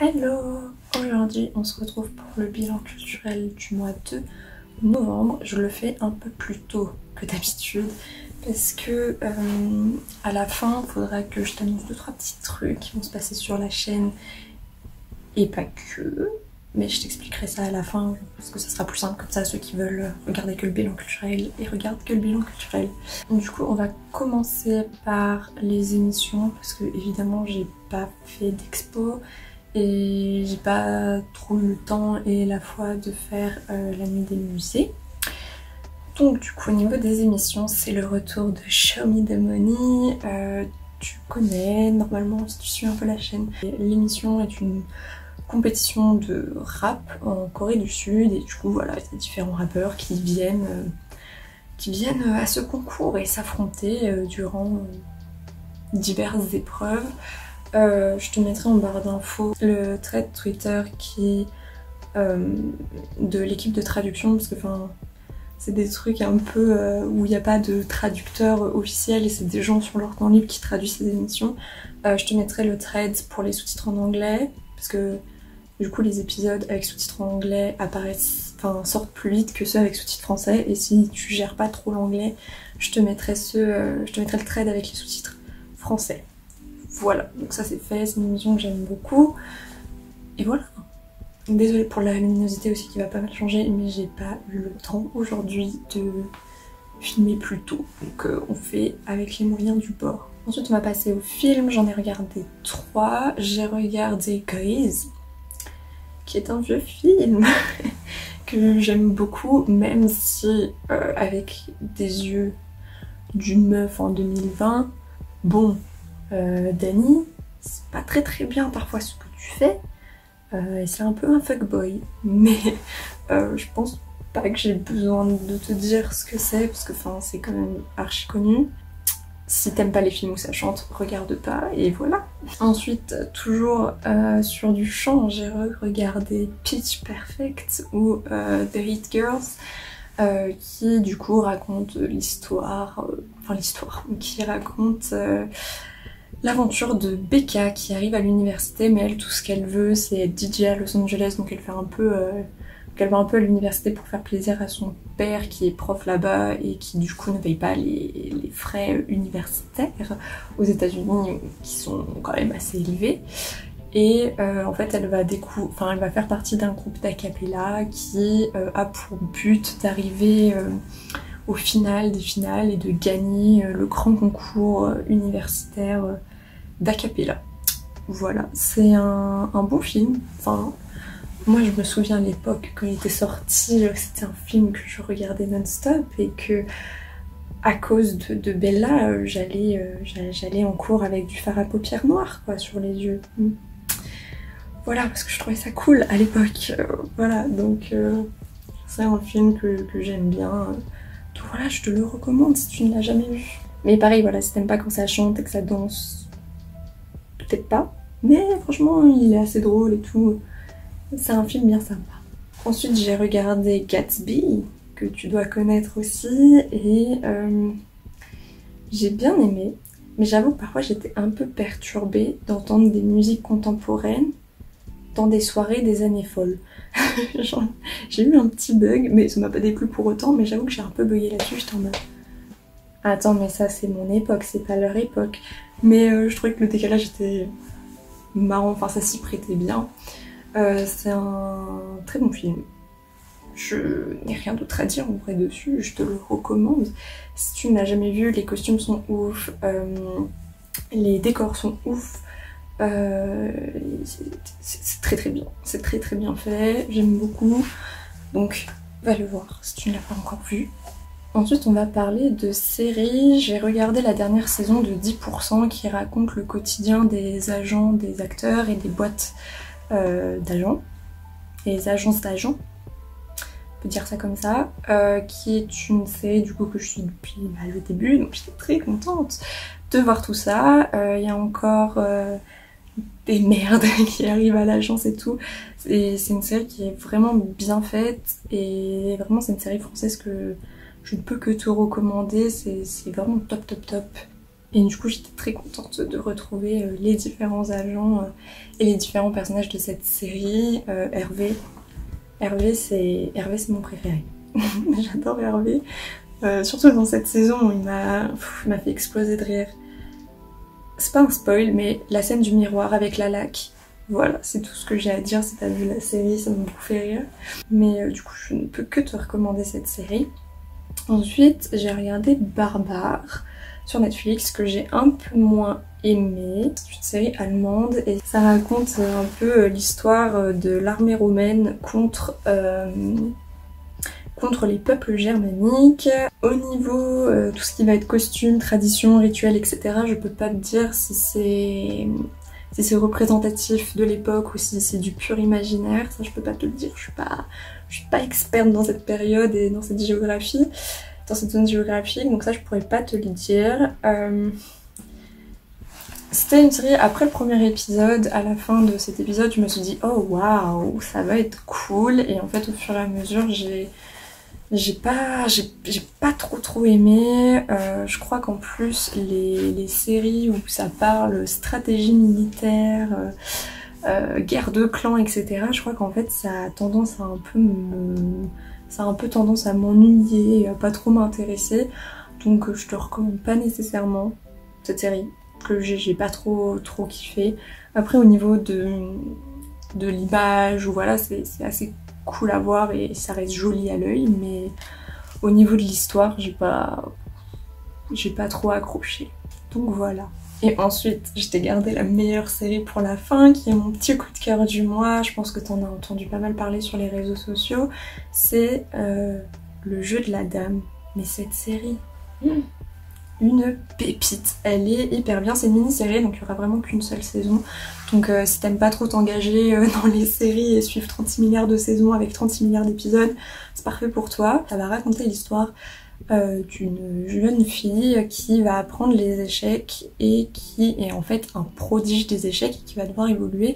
Hello! Aujourd'hui on se retrouve pour le bilan culturel du mois de novembre. Je le fais un peu plus tôt que d'habitude parce que à la fin il faudra que je t'annonce 2-3 petits trucs qui vont se passer sur la chaîne et pas que. Mais je t'expliquerai ça à la fin parce que ça sera plus simple comme ça, ceux qui veulent regarder que le bilan culturel et regardent que le bilan culturel. Du coup on va commencer par les émissions parce que évidemment j'ai pas fait d'expo et j'ai pas trop eu le temps et la foi de faire la nuit des musées. Donc du coup au niveau des émissions c'est le retour de Show Me the Money. Tu connais normalement si tu suis un peu la chaîne. L'émission est une compétition de rap en Corée du Sud et du coup voilà, il y a différents rappeurs qui viennent à ce concours et s'affronter durant diverses épreuves. Je te mettrai en barre d'infos le thread Twitter qui de l'équipe de traduction parce que c'est des trucs un peu où il n'y a pas de traducteur officiel et c'est des gens sur leur temps libre qui traduisent ces émissions. Je te mettrai le thread pour les sous-titres en anglais parce que du coup les épisodes avec sous-titres en anglais sortent plus vite que ceux avec sous-titres français et si tu gères pas trop l'anglais, je te mettrai le thread avec les sous-titres français. Voilà, donc ça c'est fait, c'est une émission que j'aime beaucoup. Et voilà. Désolée pour la luminosité aussi qui va pas mal changer, mais j'ai pas eu le temps aujourd'hui de filmer plus tôt. Donc on fait avec les moyens du bord. Ensuite on va passer au film, j'en ai regardé 3. J'ai regardé Grease, qui est un vieux film que j'aime beaucoup, même si avec des yeux d'une meuf en 2020, bon... Danny, c'est pas très bien parfois ce que tu fais, et c'est un peu un fuckboy, mais je pense pas que j'ai besoin de te dire ce que c'est, parce que c'est quand même archi connu. Si t'aimes pas les films où ça chante, regarde pas, et voilà. Ensuite, toujours sur du chant, j'ai regardé Pitch Perfect ou The Hit Girls, qui du coup raconte l'histoire, qui raconte l'aventure de Becca qui arrive à l'université, mais elle tout ce qu'elle veut c'est être DJ à Los Angeles, donc elle va un peu à l'université pour faire plaisir à son père qui est prof là-bas et qui du coup ne paye pas les frais universitaires aux États-Unis qui sont quand même assez élevés. Et en fait elle va faire partie d'un groupe d'acapella qui a pour but d'arriver au final des finales et de gagner le grand concours universitaire d'acapella. Voilà, c'est un bon film. Moi je me souviens à l'époque quand il était sorti, c'était un film que je regardais non-stop et que à cause de Bella, j'allais en cours avec du fard à paupières noires quoi, sur les yeux. Voilà, parce que je trouvais ça cool à l'époque. Voilà, donc c'est un film que j'aime bien. Donc voilà, je te le recommande si tu ne l'as jamais vu. Mais pareil, voilà, si t'aimes pas quand ça chante et que ça danse, peut-être pas. Mais franchement, il est assez drôle et tout. C'est un film bien sympa. Ensuite, j'ai regardé Gatsby, que tu dois connaître aussi, et j'ai bien aimé. Mais j'avoue que parfois j'étais un peu perturbée d'entendre des musiques contemporaines dans des soirées des années folles. J'ai eu un petit bug, mais ça m'a pas déplu pour autant, mais j'avoue que j'ai un peu bugué là-dessus, j'étais en mode... Attends, mais ça c'est mon époque, c'est pas leur époque. Mais je trouvais que le décalage était marrant, ça s'y prêtait bien. C'est un très bon film. Je n'ai rien d'autre à dire en vrai dessus, je te le recommande. Si tu ne l'as jamais vu, les costumes sont ouf, les décors sont ouf. C'est très bien, c'est très bien fait, j'aime beaucoup, donc va le voir si tu ne l'as pas encore vu. Ensuite on va parler de séries. J'ai regardé la dernière saison de 10% qui raconte le quotidien des agents, des acteurs et des boîtes d'agents, et les agences d'agents, on peut dire ça comme ça, qui est une série du coup que je suis depuis le début, donc j'étais très contente de voir tout ça. Il y a encore des merdes qui arrivent à l'agence et tout. C'est une série qui est vraiment bien faite et vraiment c'est une série française que je ne peux que te recommander. C'est vraiment top. Et du coup j'étais très contente de retrouver les différents agents et les différents personnages de cette série. Hervé c'est mon préféré. J'adore Hervé. Surtout dans cette saison où il m'a fait exploser de rire. C'est pas un spoil, mais la scène du miroir avec la laque. Voilà, c'est tout ce que j'ai à dire. Si t'as vu la série, ça m'a beaucoup fait rire. Mais du coup, je ne peux que te recommander cette série. Ensuite, j'ai regardé Barbare sur Netflix, que j'ai un peu moins aimé. C'est une série allemande et ça raconte un peu l'histoire de l'armée romaine contre les peuples germaniques. Au niveau tout ce qui va être costume, tradition, rituel, etc., je peux pas te dire si c'est représentatif de l'époque ou si c'est du pur imaginaire, ça je peux pas te le dire, je suis pas experte dans cette période et dans cette géographie, dans cette zone géographique, donc ça je pourrais pas te le dire. C'était une série, après le premier épisode, à la fin de cet épisode, je me suis dit oh waouh, ça va être cool, et en fait au fur et à mesure j'ai pas trop aimé. Je crois qu'en plus les séries où ça parle stratégie militaire, guerre de clans, etc., je crois qu'en fait ça a tendance à un peu tendance à m'ennuyer et à pas trop m'intéresser. Donc je te recommande pas nécessairement cette série, que j'ai pas trop kiffé. Après au niveau de l'image, ou voilà, c'est assez cool à voir et ça reste joli à l'œil, mais au niveau de l'histoire, j'ai pas trop accroché. Donc voilà. Et ensuite, je t'ai gardé la meilleure série pour la fin, qui est mon petit coup de cœur du mois. Je pense que t'en as entendu pas mal parler sur les réseaux sociaux. C'est Le Jeu de la Dame. Mais cette série, une pépite. Elle est hyper bien. C'est une mini-série, donc il y aura vraiment qu'une seule saison. Donc si t'aimes pas trop t'engager dans les séries et suivre 36 milliards de saisons avec 36 milliards d'épisodes, c'est parfait pour toi. Ça va raconter l'histoire d'une jeune fille qui va apprendre les échecs et qui est en fait un prodige des échecs et qui va devoir évoluer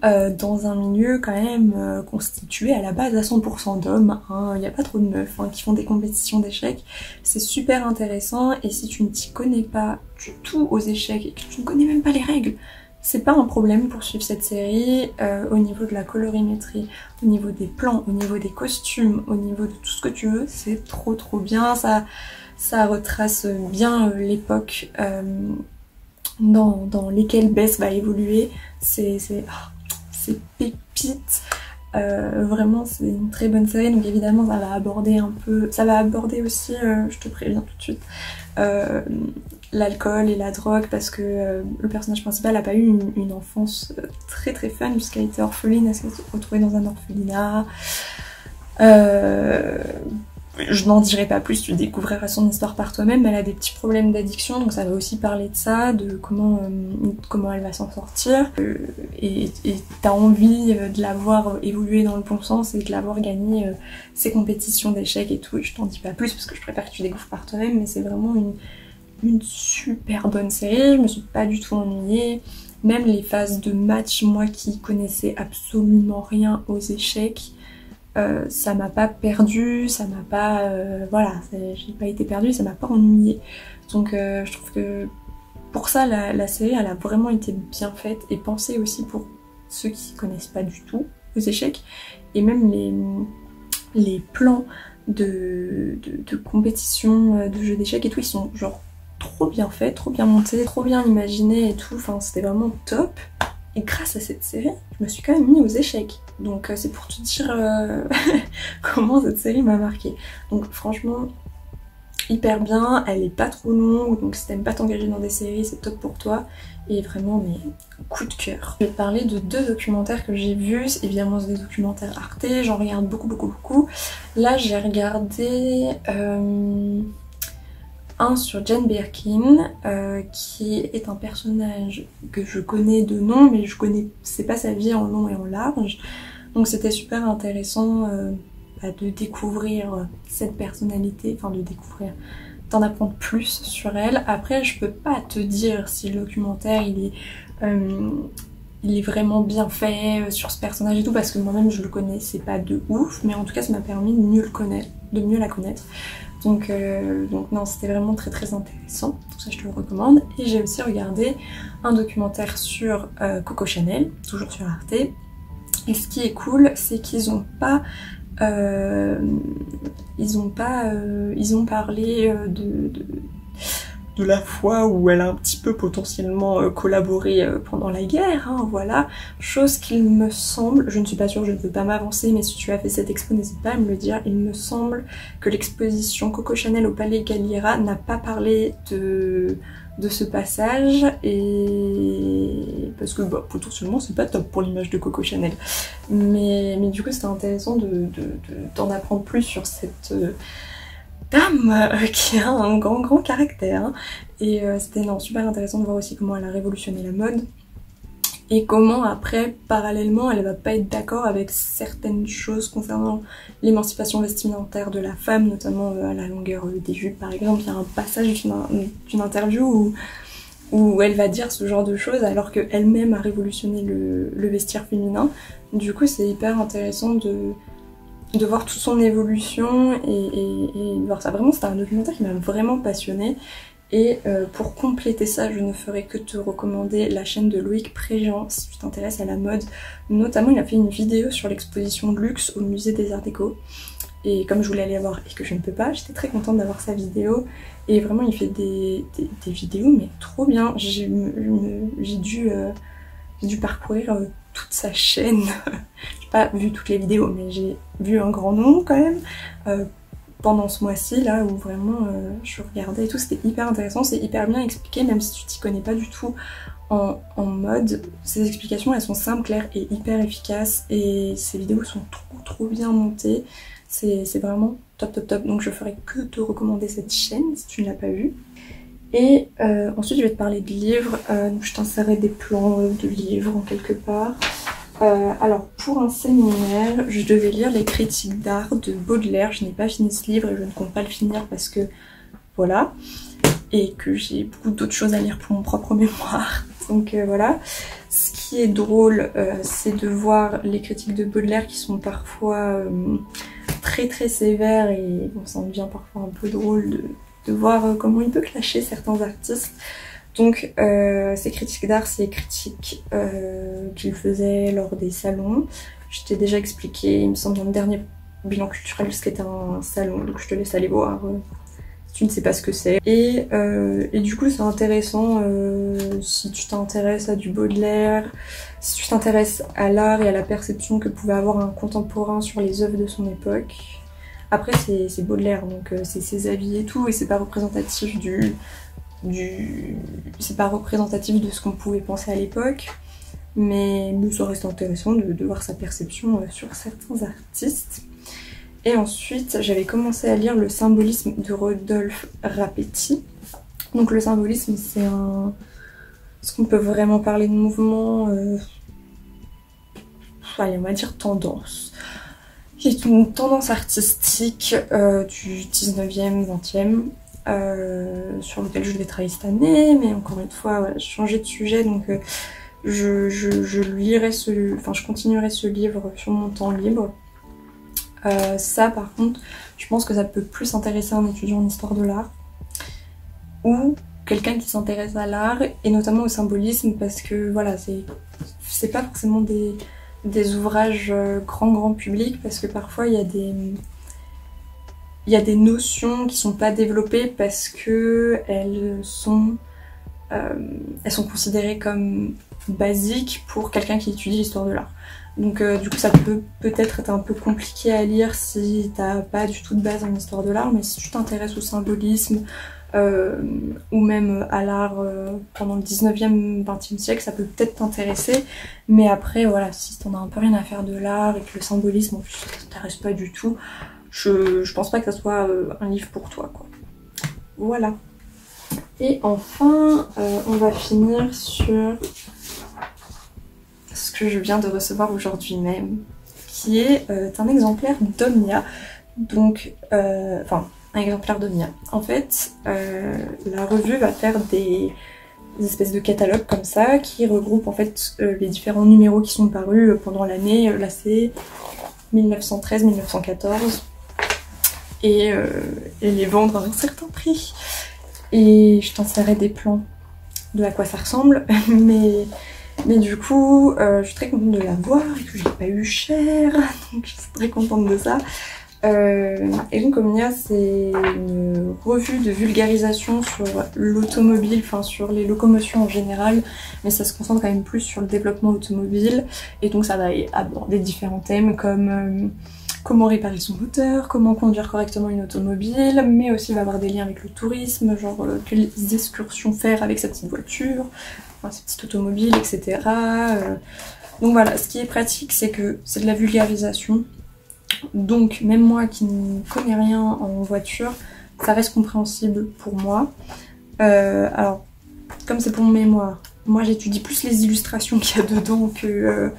dans un milieu quand même constitué à la base à 100% d'hommes. Il n'y a pas trop de meufs qui font des compétitions d'échecs. C'est super intéressant, et si tu ne t'y connais pas du tout aux échecs et que tu ne connais même pas les règles, c'est pas un problème pour suivre cette série. Au niveau de la colorimétrie, au niveau des plans, au niveau des costumes, au niveau de tout ce que tu veux, c'est trop bien. Ça retrace bien l'époque dans lesquelles Bess va évoluer. C'est pépite. Vraiment c'est une très bonne série, donc évidemment ça va aborder aussi, je te préviens tout de suite, l'alcool et la drogue, parce que le personnage principal n'a pas eu une enfance très fun, puisqu'elle a été orpheline, elle s'est retrouvée dans un orphelinat. Je n'en dirai pas plus, tu découvriras son histoire par toi-même, mais elle a des petits problèmes d'addiction, donc ça va aussi parler de ça, de comment elle va s'en sortir. Et t'as envie de la voir évoluer dans le bon sens et de la voir gagner ses compétitions d'échecs et tout. Et je t'en dis pas plus parce que je préfère que tu découvres par toi-même, mais c'est vraiment une super bonne série. Je me suis pas du tout ennuyée. Même les phases de match, moi qui connaissais absolument rien aux échecs, ça m'a pas perdue, ça m'a pas... voilà, j'ai pas été perdue, ça m'a pas ennuyée. Donc je trouve que pour ça la série elle a vraiment été bien faite et pensée aussi pour ceux qui connaissent pas du tout aux échecs. Et même les plans de compétition, de jeux d'échecs et tout, ils sont genre trop bien faits, trop bien montés, trop bien imaginés et tout, enfin c'était vraiment top. Et grâce à cette série, je me suis quand même mis aux échecs. Donc c'est pour te dire comment cette série m'a marqué. Donc franchement, hyper bien, elle est pas trop longue, donc si t'aimes pas t'engager dans des séries, c'est top pour toi. Et vraiment, mais coup de cœur. Je vais te parler de 2 documentaires que j'ai vus. Évidemment, c'est des documentaires Arte, j'en regarde beaucoup. Là, j'ai regardé... un sur Jane Birkin, qui est un personnage que je connais de nom, mais c'est pas sa vie en long et en large. Donc c'était super intéressant de découvrir cette personnalité, enfin d'en apprendre plus sur elle. Après, je peux pas te dire si le documentaire il est vraiment bien fait sur ce personnage et tout, parce que moi-même je le connaissais pas de ouf, mais en tout cas ça m'a permis de mieux la connaître. Donc non, c'était vraiment très très intéressant, donc ça je te le recommande. Et j'ai aussi regardé un documentaire sur Coco Chanel, toujours sur Arte. Et ce qui est cool, c'est qu'ils ont pas... ils ont parlé de la fois où elle a un petit peu potentiellement collaboré pendant la guerre, hein, voilà. Chose qu'il me semble, je ne suis pas sûre, je ne peux pas m'avancer, mais si tu as fait cette expo, n'hésite pas à me le dire. Il me semble que l'exposition Coco Chanel au Palais Galliera n'a pas parlé de ce passage, et parce que bah, potentiellement c'est pas top pour l'image de Coco Chanel. Mais du coup c'était intéressant d'en apprendre plus sur cette... dame qui a un grand caractère, hein. Et c'était super intéressant de voir aussi comment elle a révolutionné la mode et comment après parallèlement elle va pas être d'accord avec certaines choses concernant l'émancipation vestimentaire de la femme, notamment à la longueur des jupes par exemple. Il y a un passage d'une interview où elle va dire ce genre de choses alors qu'elle-même a révolutionné le vestiaire féminin. Du coup c'est hyper intéressant de voir toute son évolution et de voir ça. Vraiment, c'était un documentaire qui m'a vraiment passionnée. Et pour compléter ça, je ne ferai que te recommander la chaîne de Loïc Préjean si tu t'intéresses à la mode. Notamment, il a fait une vidéo sur l'exposition de luxe au musée des Arts Déco. Et comme je voulais aller la voir et que je ne peux pas, j'étais très contente d'avoir sa vidéo. Et vraiment, il fait des vidéos, mais trop bien. J'ai dû parcourir toute sa chaîne. J'ai pas vu toutes les vidéos, mais j'ai vu un grand nombre quand même pendant ce mois-ci là où vraiment je regardais et tout. C'était hyper intéressant, c'est hyper bien expliqué même si tu t'y connais pas du tout en mode. Ces explications elles sont simples, claires et hyper efficaces et ces vidéos sont trop bien montées. C'est vraiment top. Donc je ferai que te recommander cette chaîne si tu ne l'as pas vue. Et ensuite je vais te parler de livres, donc je t'insérerai des plans de livres en quelque part. Alors pour un séminaire, je devais lire les critiques d'art de Baudelaire. Je n'ai pas fini ce livre et je ne compte pas le finir parce que voilà, et que j'ai beaucoup d'autres choses à lire pour mon propre mémoire. Donc voilà. Ce qui est drôle, c'est de voir les critiques de Baudelaire qui sont parfois très sévères et bon, ça en devient parfois un peu drôle de voir comment il peut clasher certains artistes. Donc ces critiques d'art, c'est les critiques qu'il faisait lors des salons. Je t'ai déjà expliqué, il me semble, dans le dernier bilan culturel, ce qu'était un salon, donc je te laisse aller voir si tu ne sais pas ce que c'est. Et du coup c'est intéressant si tu t'intéresses à du Baudelaire, si tu t'intéresses à l'art et à la perception que pouvait avoir un contemporain sur les œuvres de son époque. Après c'est Baudelaire, donc c'est ses avis et tout, et c'est pas représentatif c'est pas représentatif de ce qu'on pouvait penser à l'époque, mais ça reste intéressant de voir sa perception sur certains artistes. Et ensuite j'avais commencé à lire le symbolisme de Rodolphe Rapetti. Donc le symbolisme c'est ce qu'on peut vraiment parler de mouvement, allez on va dire tendance, qui est une tendance artistique du 19e, 20e, sur lequel je vais travailler cette année, mais encore une fois, voilà, j'ai changé de sujet, donc je lirai je continuerai ce livre sur mon temps libre. Ça par contre, je pense que ça peut plus intéresser un étudiant en histoire de l'art, ou quelqu'un qui s'intéresse à l'art, et notamment au symbolisme, parce que voilà, c'est pas forcément des ouvrages grand public, parce que parfois il y a des notions qui sont pas développées parce que elles sont considérées comme basiques pour quelqu'un qui étudie l'histoire de l'art. Donc du coup ça peut peut-être être un peu compliqué à lire si t'as pas du tout de base en histoire de l'art, mais si tu t'intéresses au symbolisme ou même à l'art pendant le 19e, 20e siècle, ça peut peut-être t'intéresser. Mais après voilà, si t'en as un peu rien à faire de l'art et que le symbolisme en plus ça t'intéresse pas du tout, je pense pas que ça soit un livre pour toi, quoi. Voilà. Et enfin, on va finir sur ce que je viens de recevoir aujourd'hui même, qui est un exemplaire d'Omnia. Donc, enfin, un exemplaire d'Omnia. En fait, la revue va faire des espèces de catalogues comme ça, qui regroupent en fait les différents numéros qui sont parus pendant l'année. Là, c'est 1913-1914. et les vendre à un certain prix. Et je t'insérerai des plans de à quoi ça ressemble, mais du coup je suis très contente de l'avoir et que je l'ai pas eu cher, donc je suis très contente de ça. Et donc Omnia, c'est une revue de vulgarisation sur l'automobile, enfin sur les locomotions en général, mais ça se concentre quand même plus sur le développement automobile, et donc ça va aborder différents thèmes comme comment réparer son moteur, comment conduire correctement une automobile, mais aussi il va avoir des liens avec le tourisme, genre quelles excursions faire avec sa petite voiture, enfin, sa petite automobile, etc. Donc voilà, ce qui est pratique, c'est que c'est de la vulgarisation. Donc même moi qui ne connais rien en voiture, ça reste compréhensible pour moi. Alors, comme c'est pour mon mémoire, moi j'étudie plus les illustrations qu'il y a dedans que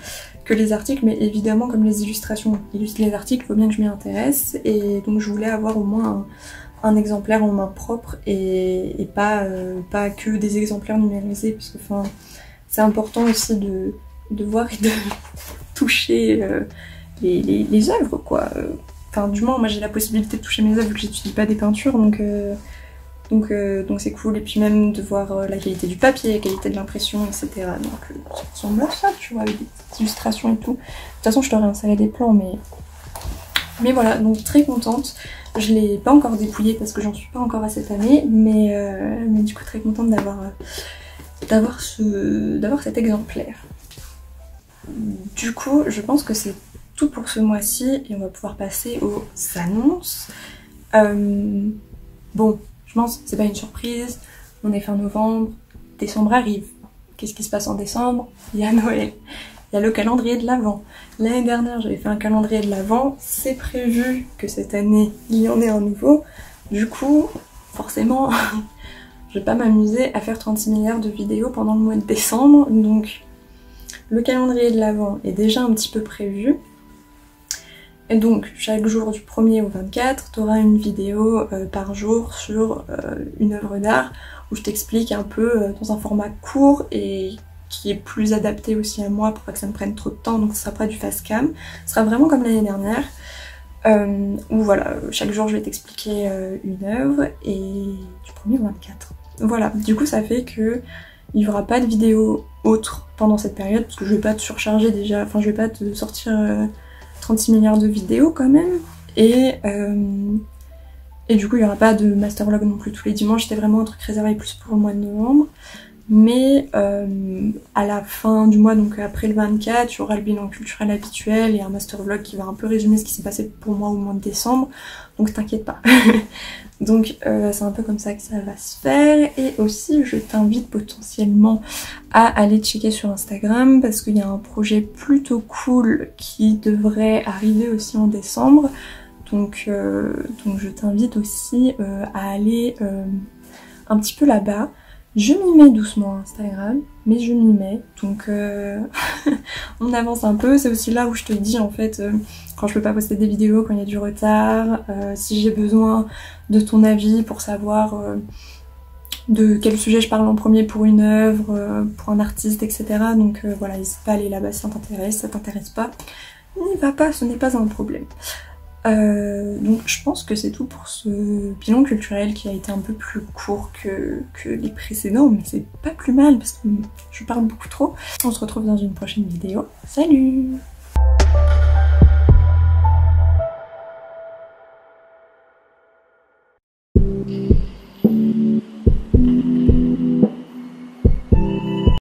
les articles, mais évidemment comme les illustrations illustrent les articles, il faut bien que je m'y intéresse, et donc je voulais avoir au moins un exemplaire en main propre et pas que des exemplaires numérisés, parce que enfin, c'est important aussi de voir et de toucher les œuvres, quoi. Enfin, du moins, moi j'ai la possibilité de toucher mes œuvres vu que j'étudie pas des peintures, donc c'est cool. Et puis même de voir la qualité du papier, la qualité de l'impression, etc. Donc ça ressemble à ça, tu vois, avec des petites illustrations et tout. De toute façon, je t'aurais inséré des plans, mais voilà, donc très contente. Je l'ai pas encore dépouillé parce que j'en suis pas encore à cette année, mais du coup très contente d'avoir cet exemplaire. Du coup, je pense que c'est tout pour ce mois-ci et on va pouvoir passer aux annonces. Bon, je pense que c'est pas une surprise, on est fin novembre, décembre arrive. Qu'est-ce qui se passe en décembre? Il y a Noël, il y a le calendrier de l'Avent. L'année dernière j'avais fait un calendrier de l'Avent, c'est prévu que cette année il y en ait un nouveau. Du coup, forcément, je vais pas m'amuser à faire 36 milliards de vidéos pendant le mois de décembre, donc le calendrier de l'Avent est déjà un petit peu prévu. Et donc, chaque jour du 1er au 24, tu auras une vidéo par jour sur une œuvre d'art où je t'explique un peu dans un format court et qui est plus adapté aussi à moi pour pas que ça me prenne trop de temps, donc ce sera pas du fast cam. Ce sera vraiment comme l'année dernière, où voilà, chaque jour je vais t'expliquer une œuvre et du 1er au 24. Voilà, du coup ça fait que il n'y aura pas de vidéo autre pendant cette période parce que je vais pas te surcharger déjà, enfin je vais pas te sortir 36 milliards de vidéos quand même, et du coup il n'y aura pas de master vlog non plus tous les dimanches, c'était vraiment un truc réservé plus pour le mois de novembre, mais à la fin du mois, donc après le 24, il y aura le bilan culturel habituel et un master vlog qui va un peu résumer ce qui s'est passé pour moi au mois de décembre, donc t'inquiète pas. Donc c'est un peu comme ça que ça va se faire, et aussi je t'invite potentiellement à aller checker sur Instagram parce qu'il y a un projet plutôt cool qui devrait arriver aussi en décembre, donc je t'invite aussi à aller un petit peu là-bas. Je m'y mets doucement à Instagram, mais je m'y mets, donc on avance un peu. C'est aussi là où je te dis en fait quand je peux pas poster des vidéos, quand il y a du retard, si j'ai besoin de ton avis pour savoir de quel sujet je parle en premier pour une œuvre, pour un artiste, etc. Donc voilà, n'hésite pas à aller là-bas si ça t'intéresse. Si ça t'intéresse pas, n'y va pas, ce n'est pas un problème. Donc je pense que c'est tout pour ce bilan culturel qui a été un peu plus court que les précédents, mais c'est pas plus mal parce que je parle beaucoup trop. On se retrouve dans une prochaine vidéo. Salut!